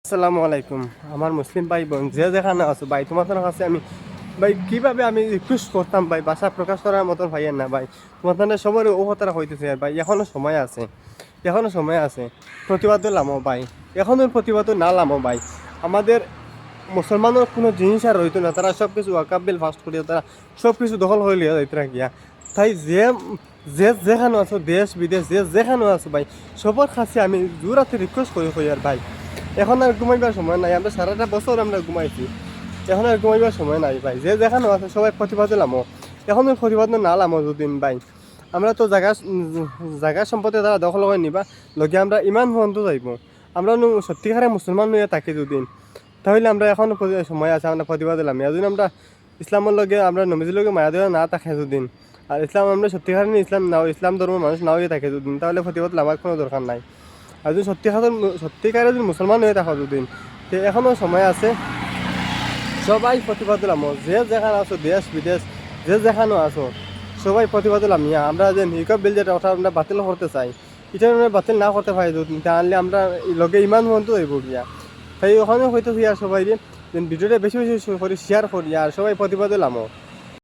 আসসালামু আলাইকুম আমার মুসলিম ভাই বোন যে যেখানে আছো ভাই তোমাদের কাছে আমি ভাই কিভাবে আমি রিকোয়েস্ট করতাম ভাই ভাষা প্রকাশ করার মতন ভাইয়ের না ভাই তোমাদের সবার ও কথাটা হইতেছে আর ভাই এখনো সময় আছে প্রতিবাদ লামো ভাই এখনো প্রতিবাদ না লামো ভাই আমাদের মুসলমানের কোনো জিনিস আর রইতো না তারা সব কিছু ওয়াকাবিল ফাস্ট করিয়া তারা সব কিছু দখল হয়ে লিয়া যাইতে গিয়া তাই যে যে যেখানে আছো দেশ বিদেশ যে যেখানে আছো ভাই সবার কাছে আমি জোরাতে রিকোয়েস্ট করি আর ভাই এখন আর ঘুমাইবার সময় নাই আমরা সারাটা বছর আমরা ঘুমাইছি এখন আর ঘুমাইবার সময় নাই ভাই যে যেখানে আছে সবাই প্রতিবাদ লামো এখন প্রতিবাদ না লামো দুদিন ভাই আমরা তো জায়গা সম্পত্তি তারা দখল করে নিবা লগে আমরা ইমান বন্ধ যাইব আমরা সত্যিকারে মুসলমান নিয়ে থাকি দুদিন তাহলে আমরা এখনো সময় আছে আমরা প্রতিবাদ দিলাম এদিন আমরা ইসলামের লগে আমরা নবীজির লগে মায়া দেওয়া না থাকে দুদিন আর ইসলাম আমরা সত্যিকারে ইসলাম নাও ইসলাম ধর্মের মানুষ নাও থাকে দুদিন তাহলে প্রতিবাদ লামার কোনো দরকার নাই আর যদি সত্যিকারে যদি মুসলমান হয়ে থাকো দুদিন তো এখনও সময় আছে সবাই প্রতিবাদ দিলাম যে যেখানে আছো দেশ বিদেশ যে যেখানে আছো সবাই প্রতিবাদ দিলাম আমরা যে নিকব বিল যেটা ওটা আমরা বাতিল করতে চাই এটা আমরা বাতিল না করতে পারি তাহলে আমরা লগে ইমান মন্ত্র হইব গিয়া তাই ওখানে হয়তো সবাই যে ভিডিওটা বেশি বেশি করে শেয়ার করি আর সবাই প্রতিবাদ দিলাম